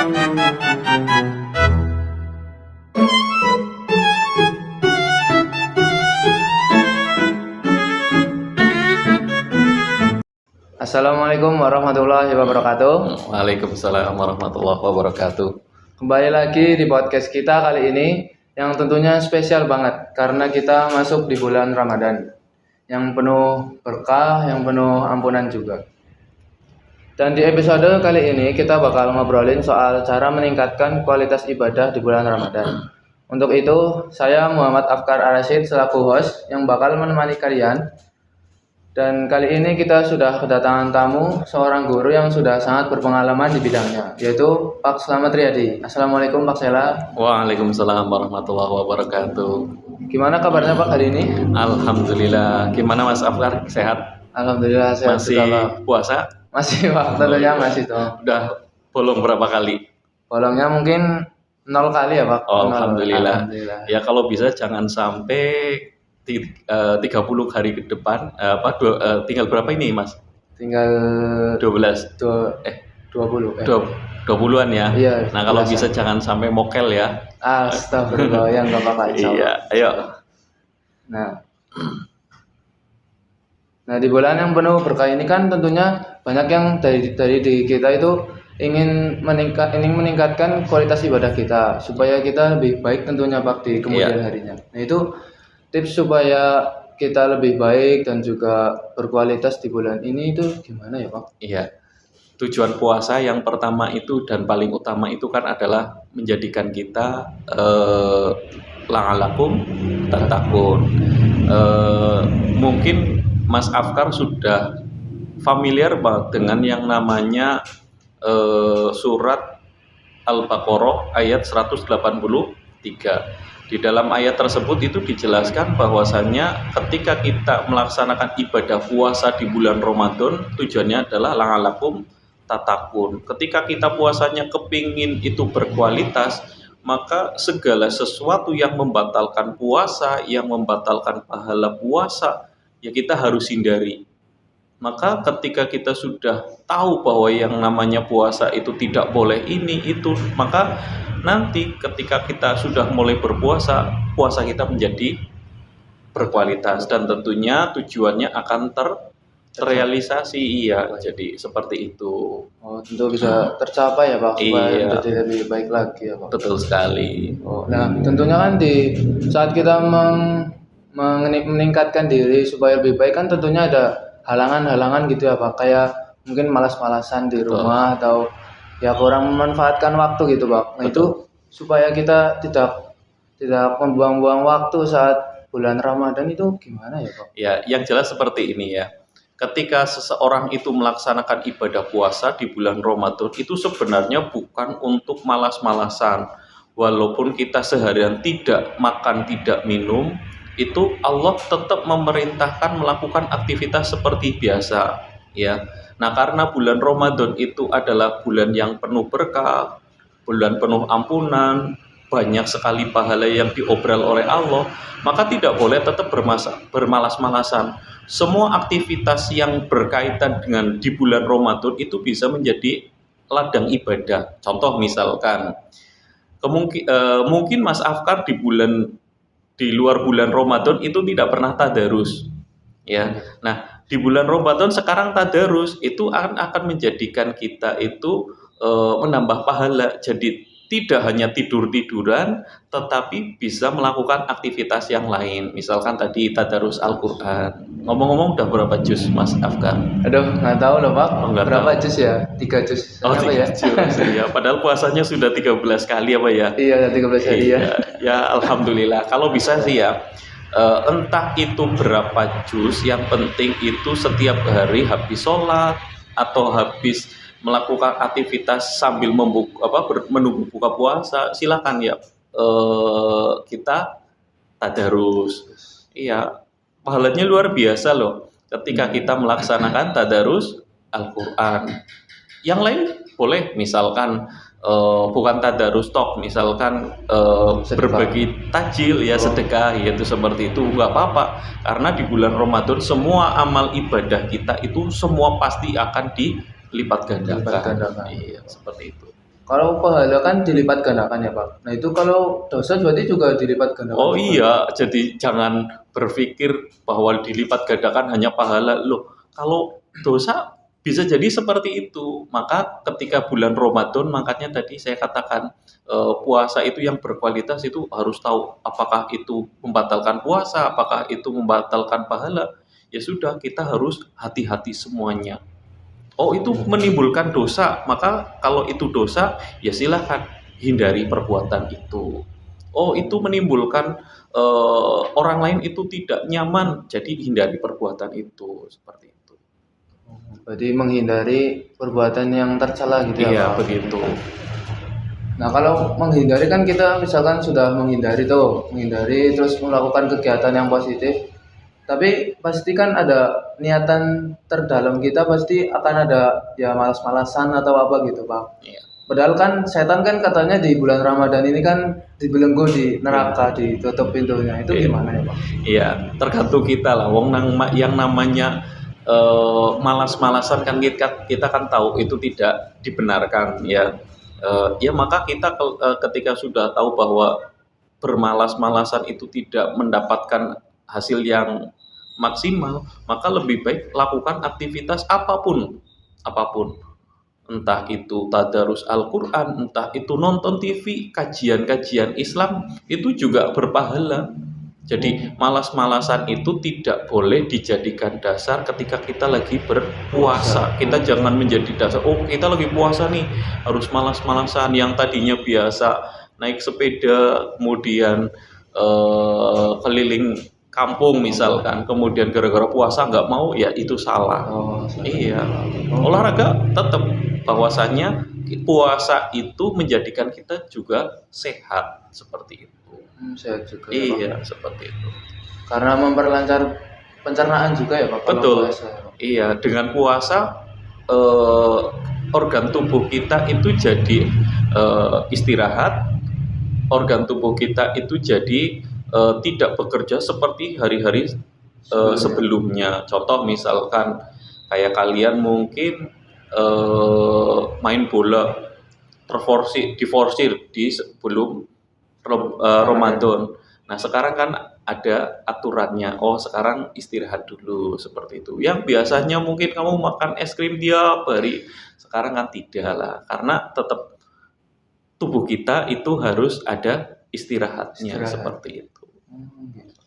Assalamualaikum warahmatullahi wabarakatuh. Waalaikumsalam warahmatullahi wabarakatuh. Kembali lagi di podcast kita kali ini yang tentunya spesial banget karena kita masuk di bulan Ramadan yang penuh berkah, yang penuh ampunan juga. Dan di episode kali ini kita bakal ngobrolin soal cara meningkatkan kualitas ibadah di bulan Ramadan. Untuk itu, saya Muhammad Afkar Arasyid selaku host yang bakal menemani kalian. Dan kali ini kita sudah kedatangan tamu, seorang guru yang sudah sangat berpengalaman di bidangnya, yaitu Pak Slamet Riyadi. Assalamualaikum Pak Sela. Waalaikumsalam warahmatullahi wabarakatuh. Gimana kabarnya Pak hari ini? Alhamdulillah. Gimana Mas Afkar? Sehat? Alhamdulillah sehat Masih juga Pak. puasa? Masih Pak, tentunya masih toh. Udah bolong berapa kali? Bolongnya mungkin 0 kali ya Pak. Oh, 0. Alhamdulillah. Ya kalau bisa jangan sampai 30 hari ke depan. Tinggal berapa ini Mas? Tinggal 12. 20. 20-an ya? Iya. Nah kalau 12-an. bisa jangan sampai mokel ya. Astagfirullah, yang gak apa-apa insyaallah. Iya, ayo. Nah, di bulan yang penuh berkah ini kan tentunya banyak yang dari di kita itu ingin meningkatkan kualitas ibadah kita supaya kita lebih baik tentunya Pak di kemudian harinya. Nah, itu tips supaya kita lebih baik dan juga berkualitas di bulan ini itu gimana ya Pak? Iya. Tujuan puasa yang pertama itu dan paling utama itu kan adalah menjadikan kita la'alakum tattaqun. Mungkin Mas Afkar sudah familiar banget dengan yang namanya surat Al-Baqarah ayat 183. Di dalam ayat tersebut itu dijelaskan bahwasannya ketika kita melaksanakan ibadah puasa di bulan Ramadan, tujuannya adalah la'alakum tattaqun. Ketika kita puasanya kepingin itu berkualitas, maka segala sesuatu yang membatalkan puasa, yang membatalkan pahala puasa, ya kita harus hindari. Maka ketika kita sudah tahu bahwa yang namanya puasa itu tidak boleh ini, itu, maka nanti ketika kita sudah mulai berpuasa, puasa kita menjadi berkualitas dan tentunya tujuannya akan terrealisasi. Iya, jadi seperti itu. Oh, tentu bisa tercapai ya Pak supaya Iya. menjadi lebih baik lagi ya Pak. Betul sekali. Oh, nah tentunya kan di saat kita meningkatkan diri supaya lebih baik kan tentunya ada halangan-halangan gitu ya Pak, kayak mungkin malas-malasan di rumah atau ya kurang memanfaatkan waktu gitu Pak. Nah itu supaya kita tidak membuang-buang waktu saat bulan Ramadan itu gimana ya Pak? Ya, yang jelas seperti ini ya. Ketika seseorang itu melaksanakan ibadah puasa di bulan Ramadan itu sebenarnya bukan untuk malas-malasan. Walaupun kita seharian tidak makan, tidak minum, itu Allah tetap memerintahkan melakukan aktivitas seperti biasa, ya. Nah, karena bulan Ramadan itu adalah bulan yang penuh berkah, bulan penuh ampunan, banyak sekali pahala yang diobrol oleh Allah, maka tidak boleh tetap bermalas-malasan. Semua aktivitas yang berkaitan dengan di bulan Ramadan itu bisa menjadi ladang ibadah. Contoh misalkan, mungkin Mas Afkar di luar bulan Ramadan itu tidak pernah tadarus, ya. Nah, di bulan Ramadan sekarang tadarus itu akan menjadikan kita itu menambah pahala. Jadi tidak hanya tidur-tiduran, tetapi bisa melakukan aktivitas yang lain. Misalkan tadi tadarus Al-Quran. Ngomong-ngomong udah berapa juz Mas Afkar? Aduh, nggak tahu loh Pak. Nggak Berapa tahu. juz ya? 3 juz. Oh, Apa 3 ya? juz ya. Padahal puasanya sudah 13 kali apa ya? Iya, 13 hari ya. Ya, alhamdulillah. Kalau bisa sih ya, entah itu berapa juz, yang penting itu setiap hari habis sholat atau habis melakukan aktivitas sambil menunggu buka puasa, silakan ya, kita tadarus. Iya, pahalanya luar biasa loh ketika kita melaksanakan tadarus Al-Quran. Yang lain boleh, misalkan bukan tadarus tok, misalkan berbagi takjil ya, sedekah, yaitu seperti itu, nggak apa-apa, karena di bulan Ramadan semua amal ibadah kita itu semua pasti akan dilipat gandakan. Iya, seperti itu. Kalau pahala kan dilipat gandakan ya Pak. Nah itu kalau dosa berarti juga dilipat gandakan Oh juga. iya, jadi jangan berpikir bahwa dilipat gandakan hanya pahala. Loh, kalau dosa bisa jadi seperti itu. Maka ketika bulan Ramadan, makanya tadi saya katakan puasa itu yang berkualitas itu harus tahu apakah itu membatalkan puasa, apakah itu membatalkan pahala. Ya sudah, kita harus hati-hati semuanya. Oh, itu menimbulkan dosa, maka kalau itu dosa, ya silahkan hindari perbuatan itu. Oh, itu menimbulkan orang lain itu tidak nyaman, jadi hindari perbuatan itu, seperti itu. Berarti menghindari perbuatan yang tercela gitu ya Iya, Pak. begitu. Nah kalau menghindari kan kita misalkan sudah menghindari terus melakukan kegiatan yang positif. Tapi pasti kan ada niatan terdalam kita pasti akan ada ya malas-malasan atau apa gitu Pak. Iya. Padahal kan setan kan katanya di bulan Ramadan ini kan dibelenggu di neraka, ditutup pintunya. Itu Iya. gimana ya Pak? Iya, tergantung kita lah. Wong yang namanya malas-malasan kan kita kan tahu itu tidak dibenarkan ya. Ya maka kita ketika sudah tahu bahwa bermalas-malasan itu tidak mendapatkan hasil yang maksimal, maka lebih baik lakukan aktivitas apapun, apapun. Entah itu tadarus Al-Quran, entah itu nonton TV, kajian-kajian Islam, itu juga berpahala. Jadi malas-malasan itu tidak boleh dijadikan dasar ketika kita lagi berpuasa. Kita jangan menjadi dasar, oh kita lagi puasa nih, harus malas-malasan. Yang tadinya biasa naik sepeda, kemudian keliling kampung misalkan, kemudian gara-gara puasa nggak mau, ya itu salah. Iya, olahraga tetap, bahwasannya puasa itu menjadikan kita juga sehat, seperti itu. Sehat juga ya Pak. Iya, seperti itu. Karena memperlancar pencernaan juga ya Pak kalau Betul. puasa. Iya, dengan puasa organ tubuh kita itu jadi istirahat, organ tubuh kita itu jadi tidak bekerja seperti hari-hari sebelumnya. Contoh misalkan kayak kalian mungkin main bola diforsir di sebelum Ramadan. Nah, sekarang kan ada aturannya. Oh, sekarang istirahat dulu seperti itu. Yang biasanya mungkin kamu makan es krim tiap hari, sekarang kan tidak lah. Karena tetap tubuh kita itu harus ada istirahatnya seperti itu. Gitu.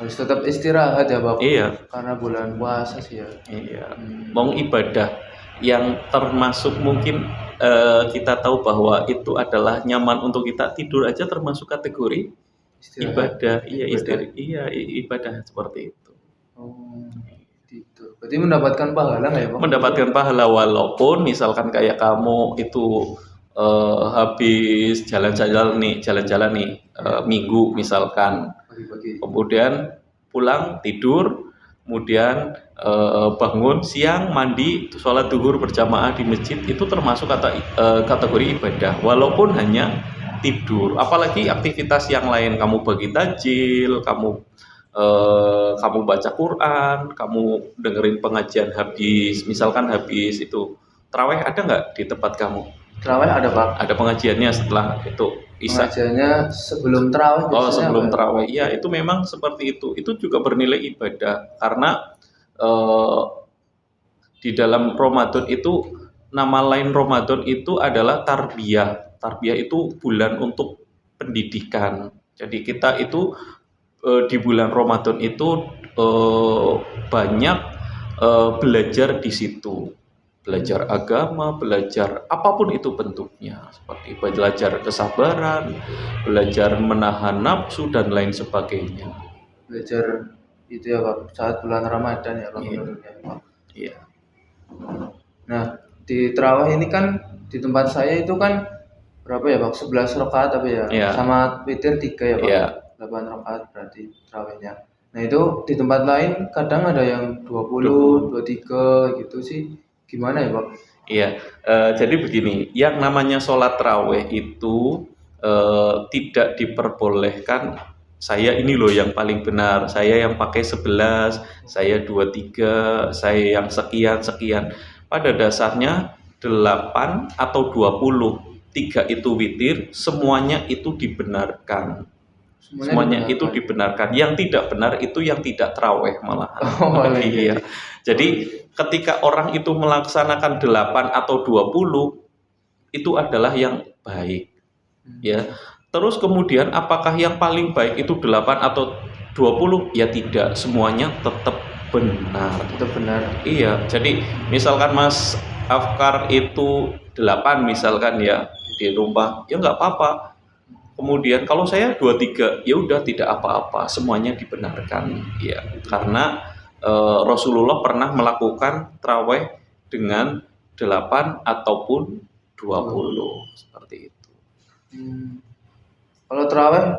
Harus tetap istirahat ya Pak. Iya. Karena bulan puasa sih ya. Iya. Mau ibadah yang termasuk mungkin kita tahu bahwa itu adalah nyaman untuk kita, tidur aja termasuk kategori ibadah. Iya, ibadah seperti itu. Oh, gitu. Berarti mendapatkan pahala nggak ya Pak? Mendapatkan pahala, walaupun misalkan kayak kamu itu habis jalan-jalan nih minggu misalkan, kemudian pulang tidur, kemudian bangun siang, mandi, sholat duhur berjamaah di masjid, itu termasuk kategori ibadah walaupun hanya tidur. Apalagi aktivitas yang lain, kamu bagi takjil, kamu baca Quran, kamu dengerin pengajian misalkan habis itu tarawih, ada nggak di tempat kamu? Tarawih ada Pak. Ada pengajiannya setelah itu Isya. Pengajiannya sebelum tarawih. Oh, sebelum tarawih. Ya, itu memang seperti itu. Itu juga bernilai ibadah karena di dalam Ramadan itu, nama lain Ramadan itu adalah tarbiyah. Tarbiyah itu bulan untuk pendidikan. Jadi kita itu di bulan Ramadan itu banyak belajar di situ. Belajar agama, belajar apapun itu bentuknya, seperti belajar kesabaran, belajar menahan nafsu dan lain sebagainya. Belajar itu ya Pak, saat bulan Ramadan ya Pak. Iya. Nah, di tarawih ini kan di tempat saya itu kan berapa ya Pak? 11 rakaat apa ya? Iya. Sama witir 3 ya Pak. Iya. 8 rakaat berarti tarawihnya. Nah, itu di tempat lain kadang ada yang 20, 23 gitu sih. Gimana ya Pak? Iya, jadi begini, yang namanya sholat tarawih itu tidak diperbolehkan. Saya ini loh yang paling benar, saya yang pakai 11, saya 23, saya yang sekian. Pada dasarnya 8 atau 20, 3 itu witir, semuanya itu dibenarkan. Semuanya itu dibenarkan. Yang tidak benar itu yang tidak taraweh malahan. Iya. Jadi ketika orang itu melaksanakan 8 atau 20 itu adalah yang baik. Ya. Terus kemudian apakah yang paling baik itu 8 atau 20? Ya tidak, semuanya tetap benar. Tetap benar. Iya. Jadi misalkan Mas Afkar itu 8 misalkan ya di rumah, ya nggak apa-apa. Kemudian kalau saya 23, ya udah tidak apa-apa, semuanya dibenarkan. Ya, karena Rasulullah pernah melakukan traweh dengan 8 ataupun 20 seperti itu. Kalau traweh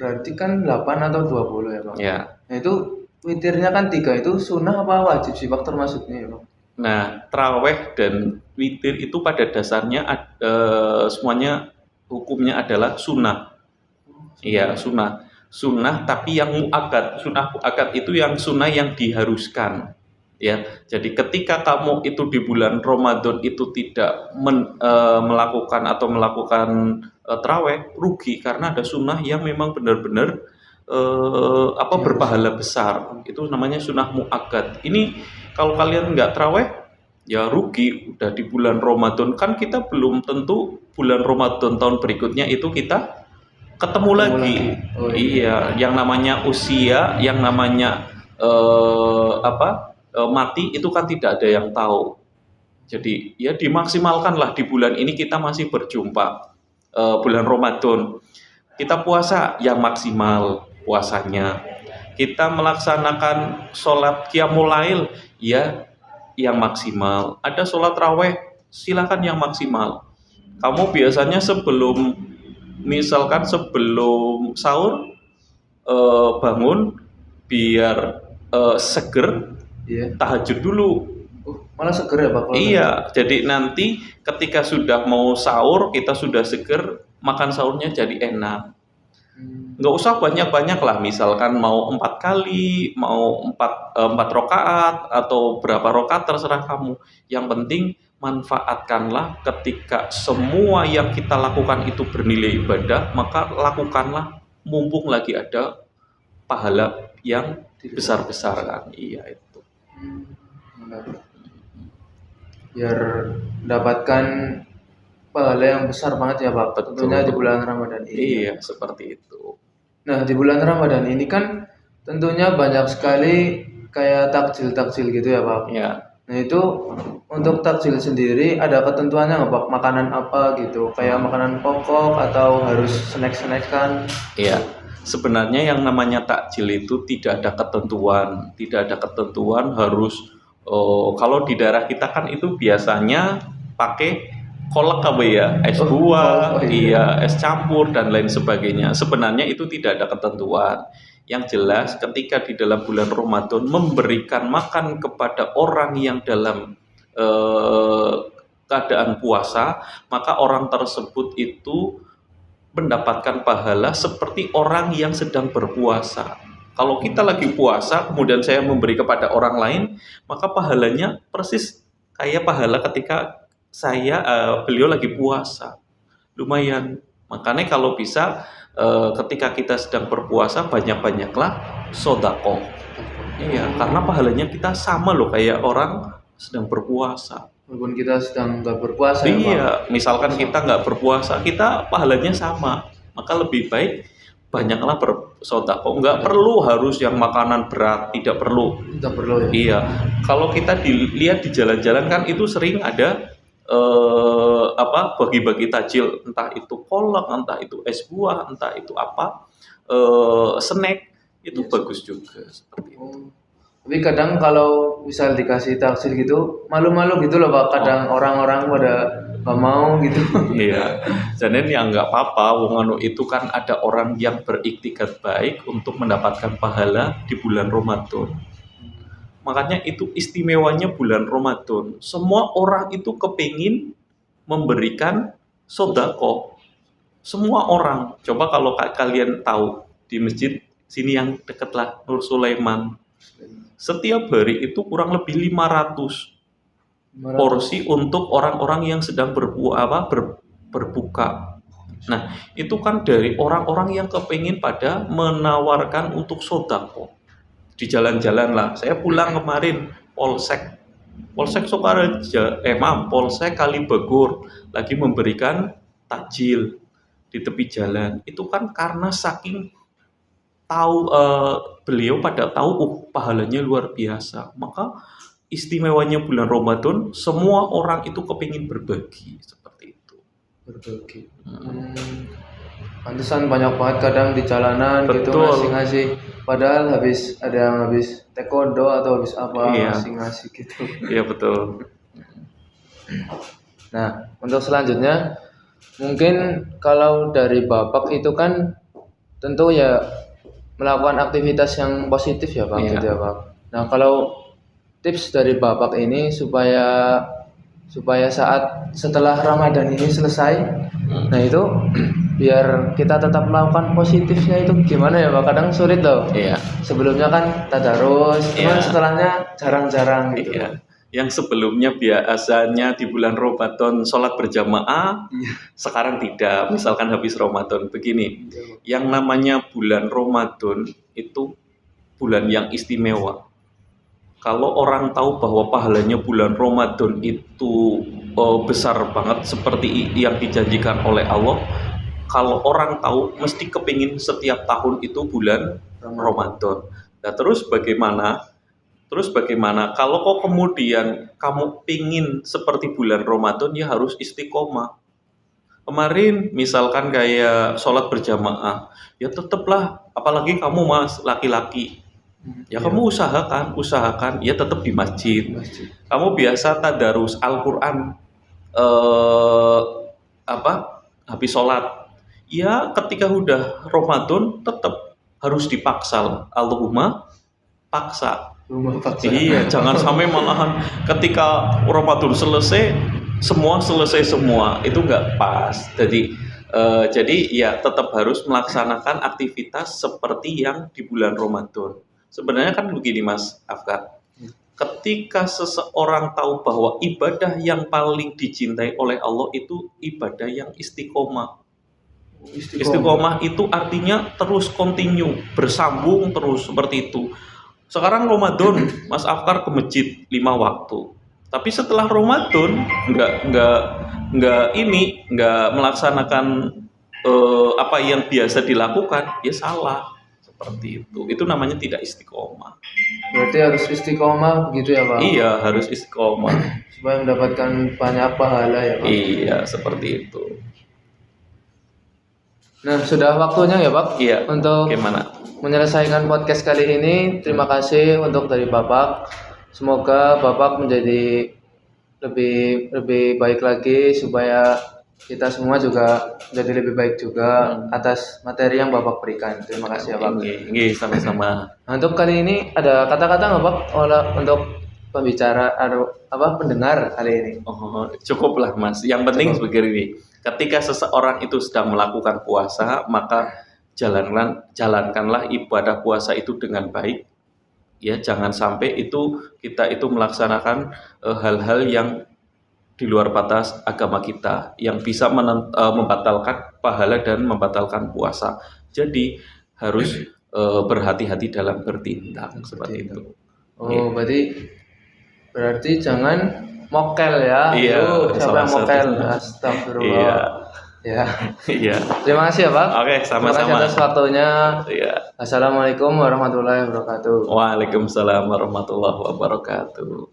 berarti kan 8 atau 20 ya Bang? Ya. Nah itu witirnya kan 3, itu sunnah apa wajib sih Bang termasuknya ya Bang? Nah, traweh dan witir itu pada dasarnya semuanya hukumnya adalah sunnah. Iya, sunnah. Sunnah tapi yang muakkad. Sunnah muakkad itu yang sunnah yang diharuskan. Ya, jadi ketika kamu itu di bulan Ramadan itu tidak melakukan traweh, rugi karena ada sunnah yang memang benar-benar berpahala besar. Itu namanya sunnah muakkad. Ini kalau kalian nggak traweh, ya rugi. Udah di bulan Ramadan kan kita belum tentu bulan Ramadan tahun berikutnya itu kita ketemu lagi. Oh, iya, yang namanya usia, yang namanya mati itu kan tidak ada yang tahu. Jadi ya dimaksimalkanlah di bulan ini kita masih berjumpa. Bulan Ramadan kita puasa yang maksimal puasanya. Kita melaksanakan sholat qiyamul lail ya yang maksimal. Ada sholat raweh silakan yang maksimal. Kamu biasanya sebelum sahur bangun biar seger, tahajud dulu. Malah seger ya Pak? Iya, jadi nanti ketika sudah mau sahur kita sudah seger, makan sahurnya jadi enak. Nggak usah banyak-banyak lah, misalkan mau 4 kali, mau 4 rakaat atau berapa rakaat terserah kamu. Yang penting manfaatkanlah ketika semua yang kita lakukan itu bernilai ibadah, maka lakukanlah mumpung lagi ada pahala yang besar-besaran. Iya itu. Biar mendapatkan pahala yang besar banget ya Pak, tentunya di bulan Ramadan ini. Iya, seperti itu. Nah, di bulan Ramadan ini kan tentunya banyak sekali kayak takjil-takjil gitu ya Pak. Iya. Nah, itu untuk takjil sendiri ada ketentuannya nggak Pak? Makanan apa gitu? Kayak makanan pokok atau harus snack-snack kan? Iya. Sebenarnya yang namanya takjil itu tidak ada ketentuan harus kalau di daerah kita kan itu biasanya pakai kolak ya, es buah, es campur dan lain sebagainya. Sebenarnya itu tidak ada ketentuan. Yang jelas ketika di dalam bulan Ramadan memberikan makan kepada orang yang dalam keadaan puasa, maka orang tersebut itu mendapatkan pahala seperti orang yang sedang berpuasa. Kalau kita lagi puasa, kemudian saya memberi kepada orang lain, maka pahalanya persis kayak pahala ketika beliau lagi puasa. Lumayan. Makanya kalau bisa ketika kita sedang berpuasa banyak-banyaklah sedekah. Iya, karena pahalanya kita sama loh kayak orang sedang berpuasa. Walaupun kita sedang nggak berpuasa. Iya, misalkan kita nggak berpuasa, kita pahalanya sama. Maka lebih baik banyaklah bersedekah. Nggak perlu harus yang makanan berat, tidak perlu. Tidak perlu ya. Iya, kalau kita dilihat di jalan-jalan kan itu sering ada bagi-bagi tajil, entah itu kolak, entah itu es buah, entah itu snack, itu bagus juga seperti itu. Tapi kadang kalau misal dikasih takjil gitu malu-malu gitu loh Pak, kadang orang-orang pada nggak mau gitu. Iya, jadi ya nggak apa-apa, wong itu kan ada orang yang beriktikad baik untuk mendapatkan pahala di bulan Ramadan. Makanya itu istimewanya bulan Ramadan. Semua orang itu kepingin memberikan sedekah. Semua orang. Coba kalau kalian tahu di masjid sini yang dekat lah, Nur Sulaiman. Setiap hari itu kurang lebih 500 porsi untuk orang-orang yang sedang berbuka. Nah, itu kan dari orang-orang yang kepingin pada menawarkan untuk sodako di jalan-jalan lah. Saya pulang kemarin Polsek Sukaraja, Polsek Kalibegur lagi memberikan takjil di tepi jalan. Itu kan karena saking tahu beliau pada tahu pahalanya luar biasa. Maka istimewanya bulan Ramadan, semua orang itu kepingin berbagi seperti itu. Berbagi. Pantesan banyak banget kadang di jalanan gitu Betul. ngasih-ngasih. Padahal ada yang habis taekwondo atau habis apa Iya. ngasih-ngasih gitu. Iya betul. Nah, untuk selanjutnya mungkin kalau dari Bapak itu kan tentu ya melakukan aktivitas yang positif ya Pak, Iya. gitu ya Pak. Nah, kalau tips dari Bapak ini supaya setelah Ramadan ini selesai, nah itu biar kita tetap melakukan positifnya itu gimana ya Pak? Kadang sulit loh. Iya. Sebelumnya kan tadarus, cuman Iya. setelahnya jarang-jarang gitu. Iya. Yang sebelumnya biasanya di bulan Ramadan sholat berjamaah, sekarang tidak. Misalkan habis Ramadan begini, yang namanya bulan Ramadan itu bulan yang istimewa. Kalau orang tahu bahwa pahalanya bulan Ramadan itu besar banget seperti yang dijanjikan oleh Allah, kalau orang tahu mesti kepingin setiap tahun itu bulan Ramadan. Nah, terus bagaimana kalau kok kemudian kamu pingin seperti bulan Ramadan, ya harus istiqomah. Kemarin misalkan kayak sholat berjamaah, ya tetaplah, apalagi kamu mas laki-laki, ya kamu usahakan ya tetap di masjid. Kamu biasa tadarus Al-Quran habis sholat, ya ketika udah Ramadan tetap harus dipaksa. Allahumma paksa. Iya, jangan sampai malahan ketika Ramadan selesai semua itu nggak pas. Jadi ya tetap harus melaksanakan aktivitas seperti yang di bulan Ramadan. Sebenarnya kan begini Mas Afkar, ketika seseorang tahu bahwa ibadah yang paling dicintai oleh Allah itu ibadah yang istiqomah. Istiqomah itu artinya terus continue, bersambung terus seperti itu. Sekarang Ramadan, Mas Afkar ke masjid 5 waktu. Tapi setelah Ramadan nggak melaksanakan apa yang biasa dilakukan, ya salah seperti itu. Itu namanya tidak istiqomah. Berarti harus istiqomah begitu ya Pak? Iya, harus istiqomah supaya mendapatkan banyak pahala ya Pak? Iya, seperti itu. Nah, sudah waktunya ya Pak? Iya. Untuk gimana? Menyelesaikan podcast kali ini. Terima kasih untuk dari Bapak. Semoga Bapak menjadi lebih baik lagi supaya kita semua juga menjadi lebih baik juga atas materi yang Bapak berikan. Terima kasih ya Pak. Iya, sama-sama. Nah, untuk kali ini ada kata-kata nggak Pak untuk pembicara atau pendengar kali ini? Oh, cukuplah Mas. Yang penting begini, ketika seseorang itu sedang melakukan puasa, maka jalankanlah ibadah puasa itu dengan baik. Ya, jangan sampai kita itu melaksanakan hal-hal yang di luar batas agama kita yang bisa membatalkan pahala dan membatalkan puasa. Jadi harus berhati-hati dalam bertindak seperti itu. Oh, berarti jangan mokel ya. Iya, siapa yang mokel? Astagfirullah. Iya. Ya. Iya. Terima kasih ya Pak. Oke, sama-sama. Terima kasih atas waktunya. Iya. Assalamualaikum warahmatullahi wabarakatuh. Waalaikumsalam warahmatullahi wabarakatuh.